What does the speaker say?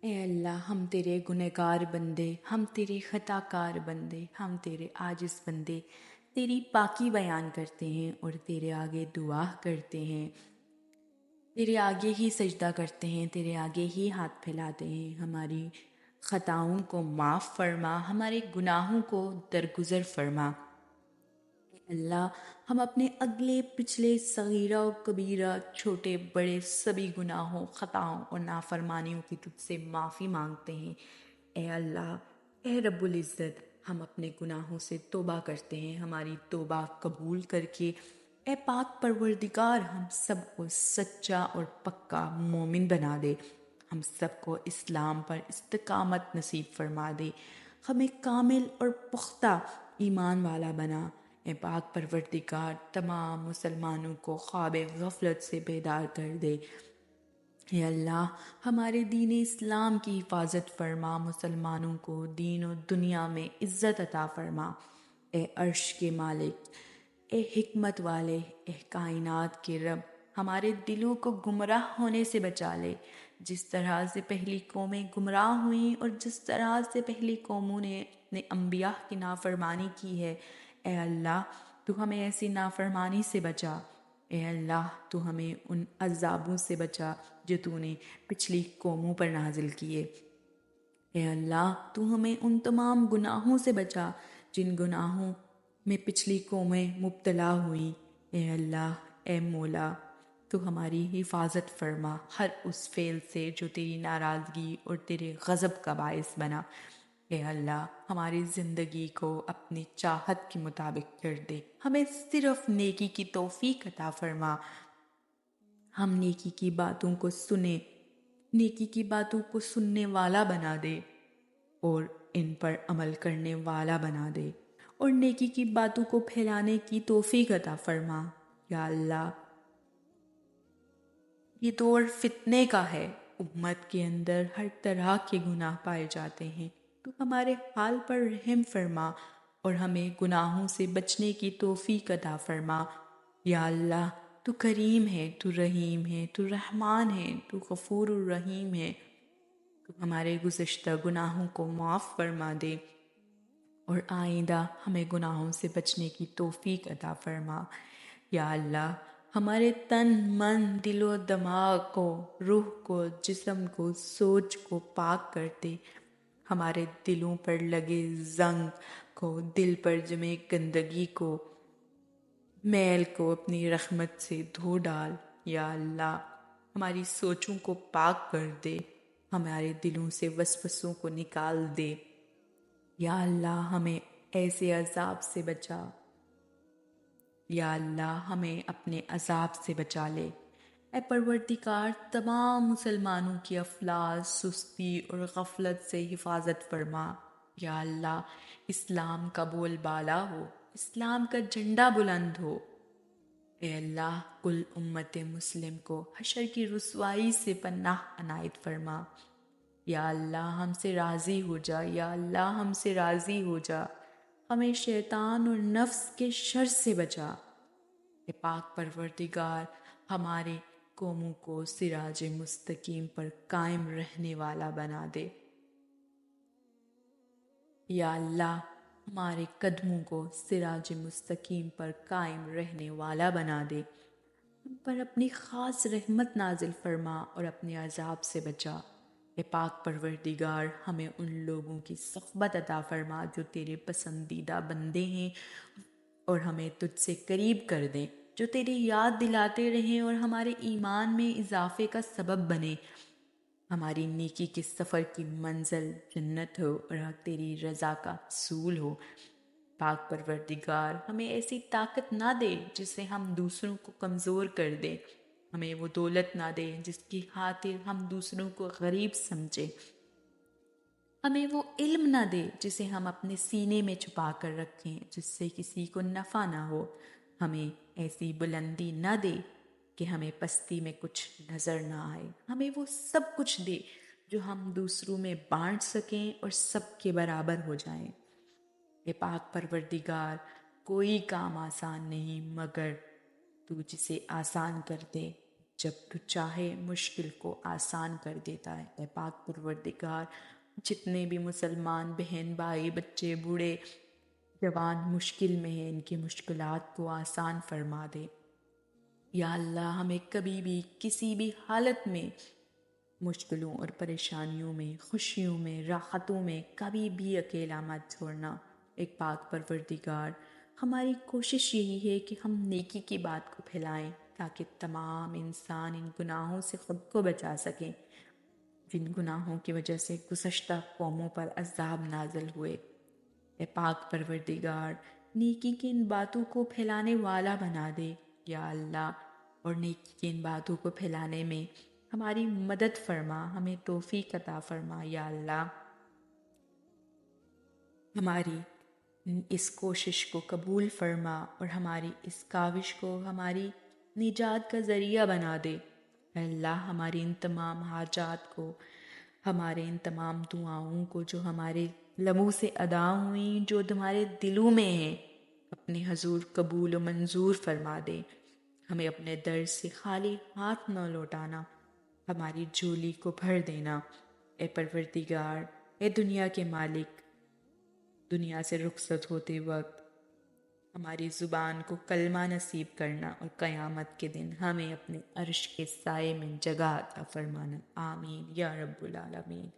اے اللہ، ہم تیرے گنہگار بندے، ہم تیرے خطا کار بندے، ہم تیرے عاجز بندے تیری پاکی بیان کرتے ہیں اور تیرے آگے دعا کرتے ہیں، تیرے آگے ہی سجدہ کرتے ہیں، تیرے آگے ہی ہاتھ پھیلاتے ہیں۔ ہماری خطاؤں کو معاف فرما، ہمارے گناہوں کو درگزر فرما۔ اے اللہ، ہم اپنے اگلے پچھلے صغیرہ و کبیرہ، چھوٹے بڑے سبھی گناہوں، خطاؤں اور نافرمانیوں کی تجھ سے معافی مانگتے ہیں۔ اے اللہ، اے رب العزت، ہم اپنے گناہوں سے توبہ کرتے ہیں، ہماری توبہ قبول کر کے اے پاک پروردگار ہم سب کو سچا اور پکا مومن بنا دے، ہم سب کو اسلام پر استقامت نصیب فرما دے، ہمیں کامل اور پختہ ایمان والا بنا۔ اے پاک پروردگار تمام مسلمانوں کو خواب غفلت سے بیدار کر دے۔ اے اللہ، ہمارے دین اسلام کی حفاظت فرما، مسلمانوں کو دین و دنیا میں عزت عطا فرما۔ اے عرش کے مالک، اے حکمت والے، اے کائنات کے رب، ہمارے دلوں کو گمراہ ہونے سے بچا لے، جس طرح سے پہلی قومیں گمراہ ہوئیں اور جس طرح سے پہلی قوموں نے اپنے انبیاء کی نافرمانی کی ہے۔ اے اللہ، تو ہمیں ایسی نافرمانی سے بچا۔ اے اللہ، تو ہمیں ان عذابوں سے بچا جو تو نے پچھلی قوموں پر نازل کیے۔ اے اللہ، تو ہمیں ان تمام گناہوں سے بچا جن گناہوں میں پچھلی قومیں مبتلا ہوئیں۔ اے اللہ، اے مولا، تو ہماری حفاظت فرما ہر اس فعل سے جو تیری ناراضگی اور تیرے غضب کا باعث بنا۔ اے اللہ، ہماری زندگی کو اپنی چاہت کے مطابق کر دے، ہمیں صرف نیکی کی توفیق عطا فرما۔ ہم نیکی کی باتوں کو سنیں، نیکی کی باتوں کو سننے والا بنا دے اور ان پر عمل کرنے والا بنا دے، اور نیکی کی باتوں کو پھیلانے کی توفیق عطا فرما۔ یا اللہ، یہ دور فتنے کا ہے، امت کے اندر ہر طرح کے گناہ پائے جاتے ہیں، تو ہمارے حال پر رحم فرما اور ہمیں گناہوں سے بچنے کی توفیق عطا فرما۔ یا اللہ، تو کریم ہے، تو رحیم ہے، تو رحمان ہے، تو غفور الرحیم ہے، تو ہمارے گزشتہ گناہوں کو معاف فرما دے اور آئندہ ہمیں گناہوں سے بچنے کی توفیق عطا فرما۔ یا اللہ، ہمارے تن، من، دل و دماغ کو، روح کو، جسم کو، سوچ کو پاک کر دے، ہمارے دلوں پر لگے زنگ کو، دل پر جمے گندگی کو، میل کو اپنی رحمت سے دھو ڈال۔ یا اللہ، ہماری سوچوں کو پاک کر دے، ہمارے دلوں سے وسوسوں کو نکال دے۔ یا اللہ، ہمیں ایسے عذاب سے بچا۔ یا اللہ، ہمیں اپنے عذاب سے بچا لے۔ اے پروردگار، تمام مسلمانوں کی افلاس، سستی اور غفلت سے حفاظت فرما۔ یا اللہ، اسلام کا بول بالا ہو، اسلام کا جھنڈا بلند ہو۔ اے اللہ، کل امت مسلم کو حشر کی رسوائی سے پناہ عنایت فرما۔ یا اللہ، ہم سے راضی ہو جا، یا اللہ، ہم سے راضی ہو جا، ہمیں شیطان اور نفس کے شر سے بچا۔ اے پاک پروردگار، ہمارے قوموں کو سراج مستقیم پر قائم رہنے والا بنا دے۔ یا اللہ، ہمارے قدموں کو سراج مستقیم پر قائم رہنے والا بنا دے، ہم پر اپنی خاص رحمت نازل فرما اور اپنے عذاب سے بچا۔ اے پاک پروردگار، ہمیں ان لوگوں کی صحبت عطا فرما جو تیرے پسندیدہ بندے ہیں اور ہمیں تجھ سے قریب کر دیں، جو تیری یاد دلاتے رہیں اور ہمارے ایمان میں اضافے کا سبب بنے۔ ہماری نیکی کے سفر کی منزل جنت ہو اور تیری رضا کا حصول ہو۔ پاک پروردگار، ہمیں ایسی طاقت نہ دے جس سے ہم دوسروں کو کمزور کر دیں، ہمیں وہ دولت نہ دے جس کی خاطر ہم دوسروں کو غریب سمجھیں، ہمیں وہ علم نہ دے جسے ہم اپنے سینے میں چھپا کر رکھیں جس سے کسی کو نفع نہ ہو، ہمیں ایسی بلندی نہ دے کہ ہمیں پستی میں کچھ نظر نہ آئے، ہمیں وہ سب کچھ دے جو ہم دوسروں میں بانٹ سکیں اور سب کے برابر ہو جائیں۔ اے پاک پروردگار، کوئی کام آسان نہیں مگر تو جسے آسان کر دے۔ جب تو چاہے مشکل کو آسان کر دیتا ہے۔ اے پاک پروردگار، جتنے بھی مسلمان بہن بھائی بچے بوڑھے جوان مشکل میں ہیں، ان کی مشکلات کو آسان فرما دے۔ یا اللہ، ہمیں کبھی بھی کسی بھی حالت میں مشکلوں اور پریشانیوں میں، خوشیوں میں، راحتوں میں کبھی بھی اکیلا مت چھوڑنا۔ ایک پاک پروردگار، ہماری کوشش یہی ہے کہ ہم نیکی کی بات کو پھیلائیں تاکہ تمام انسان ان گناہوں سے خود کو بچا سکیں جن گناہوں کی وجہ سے گزشتہ قوموں پر عذاب نازل ہوئے۔ اے پاک پروردگار، نیکی کی ان باتوں کو پھیلانے والا بنا دے یا اللہ، اور نیکی کی ان باتوں کو پھیلانے میں ہماری مدد فرما، ہمیں توفیق عطا فرما یا اللہ۔ ہماری اس کوشش کو قبول فرما اور ہماری اس کاوش کو ہماری نجات کا ذریعہ بنا دے۔ اے اللہ، ہماری ان تمام حاجات کو، ہمارے ان تمام دعاؤں کو جو ہمارے لبوں سے ادا ہوئیں، جو تمہارے دلوں میں ہیں، اپنے حضور قبول و منظور فرما دے۔ ہمیں اپنے در سے خالی ہاتھ نہ لوٹانا، ہماری جھولی کو بھر دینا۔ اے پروردگار، اے دنیا کے مالک، دنیا سے رخصت ہوتے وقت ہماری زبان کو کلمہ نصیب کرنا اور قیامت کے دن ہمیں اپنے عرش کے سائے میں جگہ عطا فرمانا۔ آمین یا رب العالمین۔